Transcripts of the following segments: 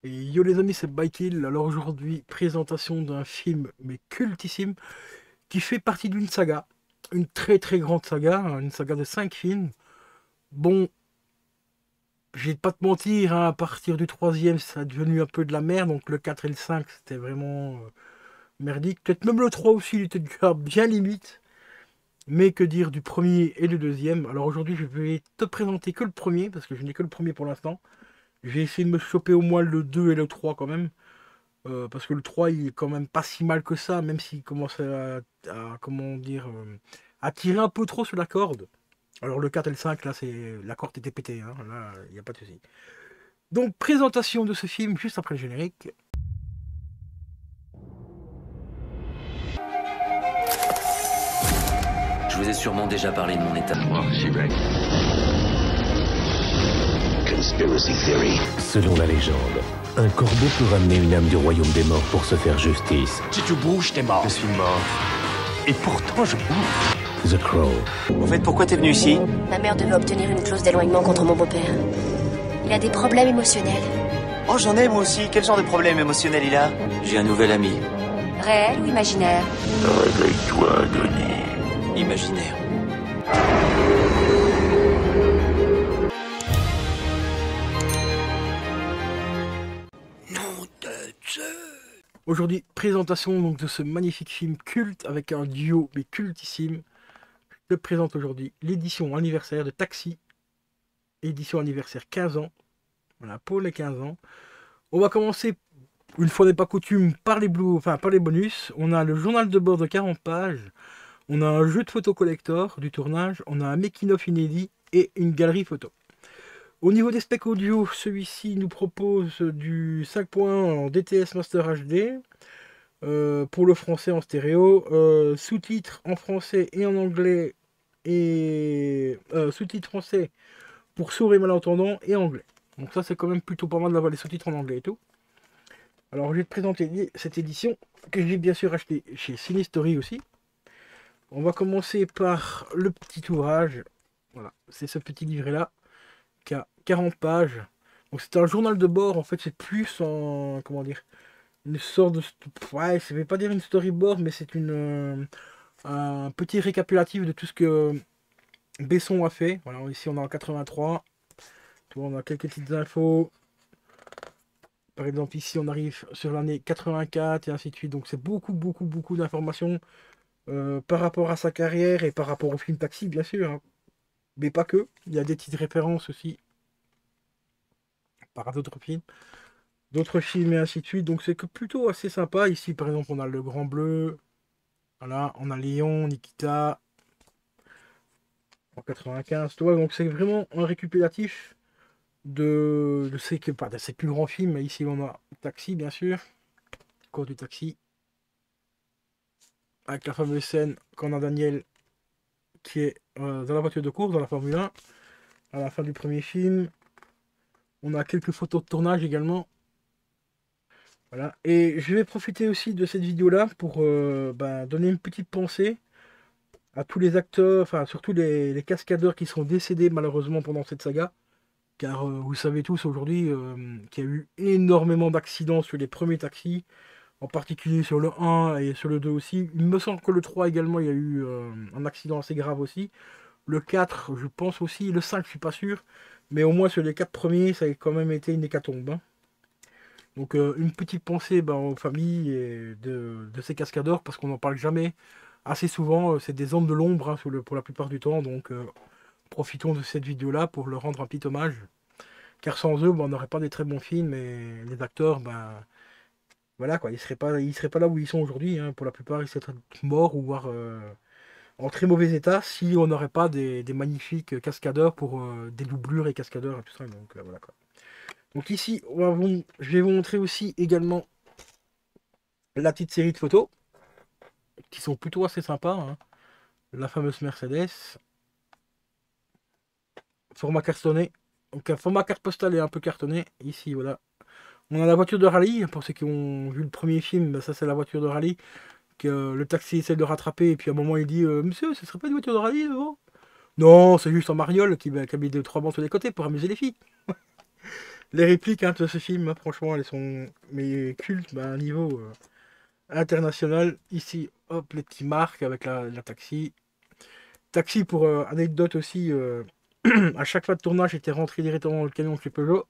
Et yo les amis, c'est Baikill. Alors aujourd'hui, présentation d'un film, mais cultissime, qui fait partie d'une saga. Une très très grande saga, hein, une saga de 5 films. Bon, je vais pas te mentir, hein, à partir du troisième, ça a devenu un peu de la merde. Donc le 4 et le 5, c'était vraiment merdique. Peut-être même le 3 aussi, il était déjà bien limite. Mais que dire du premier et du deuxième. Alors aujourd'hui, je vais te présenter que le premier, parce que je n'ai que le premier pour l'instant. Je vais essayer de me choper au moins le 2 et le 3 quand même. Parce que le 3 il est quand même pas si mal que ça, même s'il commence comment dire, à tirer un peu trop sur la corde. Alors le 4 et le 5 là, la corde était pétée, hein, là, il n'y a pas de souci. Donc, présentation de ce film juste après le générique. Je vous ai sûrement déjà parlé de mon état. Conspiracy theory. Selon la légende, un corbeau peut ramener une âme du royaume des morts pour se faire justice. Si tu bouges, t'es mort. Je suis mort. Et pourtant, je bouge. The Crow. Au fait, pourquoi t'es venu ici? Ma mère devait obtenir une clause d'éloignement contre mon beau-père. Il a des problèmes émotionnels. Oh, j'en ai moi aussi. Quel genre de problème émotionnel il a? J'ai un nouvel ami. Réel ou imaginaire? Réveille-toi, Denis. Imaginaire. Aujourd'hui, présentation donc, de ce magnifique film culte avec un duo mais cultissime. Je te présente aujourd'hui l'édition anniversaire de Taxi, édition anniversaire 15 ans. Voilà, pour les 15 ans. On va commencer, une fois n'est pas coutume, par par les bonus. On a le journal de bord de 40 pages. On a un jeu de photo collector du tournage. On a un making-of inédit et une galerie photo. Au niveau des specs audio, celui-ci nous propose du 5 points en DTS Master HD. Pour le français en stéréo. Sous-titres en français et en anglais. Et sous-titres français pour sourds et malentendants et anglais. Donc ça c'est quand même plutôt pas mal d'avoir les sous-titres en anglais et tout. Alors je vais te présenter cette édition que j'ai bien sûr acheté chez Cinestory aussi. On va commencer par le petit ouvrage. Voilà, c'est ce petit livret là qui a 40 pages. Donc c'est un journal de bord, en fait c'est plus en, comment dire, une sorte de, ouais, je vais pas dire une storyboard, mais c'est un petit récapitulatif de tout ce que Besson a fait. Voilà, ici on est en 83. On a quelques petites infos. Par exemple, ici, on arrive sur l'année 84 et ainsi de suite. Donc, c'est beaucoup d'informations par rapport à sa carrière et par rapport au film Taxi, bien sûr, hein. Mais pas que. Il y a des petites références aussi par d'autres films. D'autres films et ainsi de suite. Donc, c'est que plutôt assez sympa. Ici, par exemple, on a Le Grand Bleu. Voilà, on a Léon, Nikita. En 95, tu vois. Donc, c'est vraiment un récupératif de ses plus grands films. Ici, on a Taxi, bien sûr. Cours du taxi. Avec la fameuse scène qu'on a Daniel qui est dans la voiture de course, dans la Formule 1. À la fin du premier film. On a quelques photos de tournage également. Voilà. Et je vais profiter aussi de cette vidéo-là pour donner une petite pensée à tous les acteurs, enfin surtout les cascadeurs qui sont décédés malheureusement pendant cette saga. Car vous savez tous aujourd'hui qu'il y a eu énormément d'accidents sur les premiers taxis, en particulier sur le 1 et sur le 2 aussi. Il me semble que le 3 également, il y a eu un accident assez grave aussi. Le 4, je pense aussi. Le 5, je suis pas sûr. Mais au moins sur les 4 premiers, ça a quand même été une hécatombe, hein. Donc une petite pensée aux familles de ces cascadeurs, parce qu'on n'en parle jamais assez souvent. C'est des hommes de l'ombre, hein, pour la plupart du temps. Donc profitons de cette vidéo-là pour leur rendre un petit hommage. Car sans eux, on n'aurait pas des très bons films et les acteurs, voilà quoi, ils seraient pas là où ils sont aujourd'hui, hein. Pour la plupart, ils seraient morts ou voire en très mauvais état si on n'aurait pas des magnifiques cascadeurs pour des doublures et cascadeurs et tout ça. Donc voilà quoi. Donc ici, je vais vous montrer aussi également la petite série de photos qui sont plutôt assez sympas, hein. La fameuse Mercedes, format cartonné. Donc un format carte postale est un peu cartonné. Ici, voilà. On a la voiture de rallye, pour ceux qui ont vu le premier film, ça c'est la voiture de rallye, que le taxi essaie de rattraper, et puis à un moment il dit Monsieur, ce serait pas une voiture de rallye devant? Non, c'est juste un mariole qui a mis 2-3 bancs sur les côtés pour amuser les filles. Les répliques hein, de ce film, hein, franchement, elles sont mais cultes à un niveau international. Ici, hop, les petits marques avec la taxi. Taxi, pour anecdote aussi, à chaque fois de tournage, j'étais rentré directement dans le camion chez Peugeot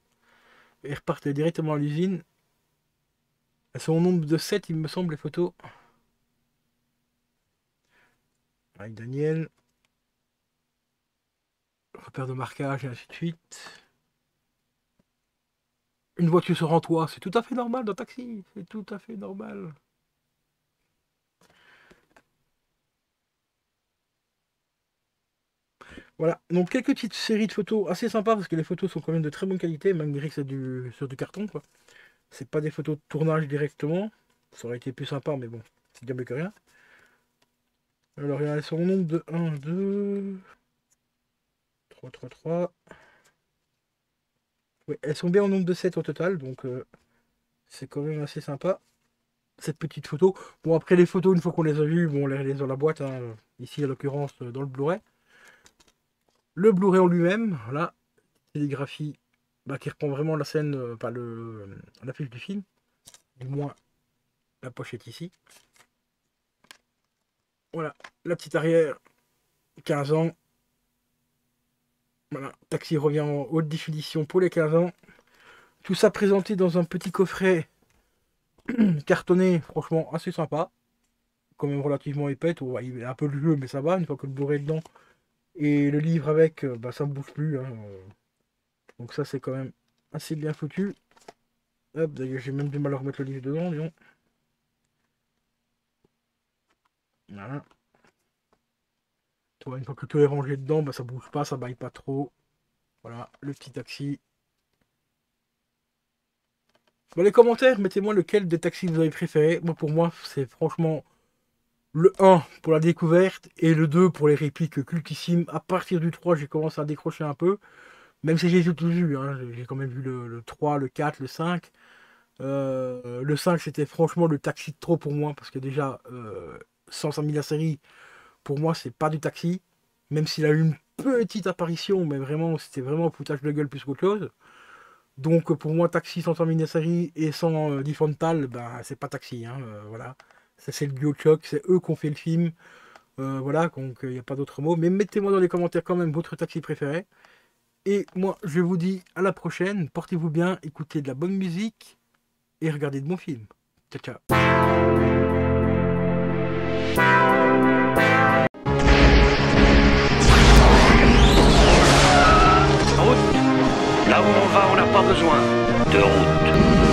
et repartais directement à l'usine. Elles sont au nombre de 7, il me semble, les photos. Avec Daniel. Repère de marquage et ainsi de suite. Une voiture sur en toit, c'est tout à fait normal dans Taxi. C'est tout à fait normal. Voilà, donc quelques petites séries de photos assez sympas parce que les photos sont quand même de très bonne qualité, malgré que c'est sur du carton, quoi. C'est pas des photos de tournage directement. Ça aurait été plus sympa, mais bon, c'est bien mieux que rien. Alors, elles sont au nombre de 1, 2, 3, 3, 3. Ouais, elles sont bien au nombre de 7 au total, donc c'est quand même assez sympa. Cette petite photo. Bon, après les photos, une fois qu'on les a vues, bon, on les laisse dans la boîte. Hein, ici, en l'occurrence, dans le Blu-ray. Le Blu-ray en lui-même, voilà. Télégraphie qui reprend vraiment la scène, l'affiche du film. Du moins, la pochette ici. Voilà, la petite arrière, 15 ans. Voilà, Taxi revient en haute définition pour les 15 ans. Tout ça présenté dans un petit coffret cartonné, franchement assez sympa. Quand même relativement épais. Il est un peu vieux, mais ça va. Une fois que le Blu-ray est dedans et le livre avec, ça ne bouge plus. Hein. Donc ça, c'est quand même assez bien foutu. Hop, d'ailleurs, j'ai même du mal à remettre le livre dedans, disons. Voilà. Une fois que tout est rangé dedans, ça bouge pas, ça baille pas trop. Voilà, le petit Taxi. Dans les commentaires, mettez-moi lequel des taxis vous avez préféré. Moi, pour moi, c'est franchement le 1 pour la découverte et le 2 pour les répliques cultissimes. À partir du 3, j'ai commencé à décrocher un peu. Même si j'ai tout vu, hein. J'ai quand même vu le 3, le 4, le 5. Le 5, c'était franchement le Taxi de trop pour moi. Parce que déjà, sans la série, pour moi, c'est pas du Taxi. Même s'il a eu une petite apparition, mais vraiment, c'était vraiment un foutage de gueule plus qu'autre chose. Donc pour moi, Taxi sans mini-série et sans Lee Frontal, c'est pas Taxi. Hein, voilà. Ça, c'est le duo de choc, c'est eux qui ont fait le film. Voilà, donc il n'y a pas d'autre mot. Mais mettez-moi dans les commentaires quand même votre Taxi préféré. Et moi, je vous dis à la prochaine. Portez-vous bien, écoutez de la bonne musique et regardez de bons films. Ciao, ciao. Là où on va, on n'a pas besoin de route.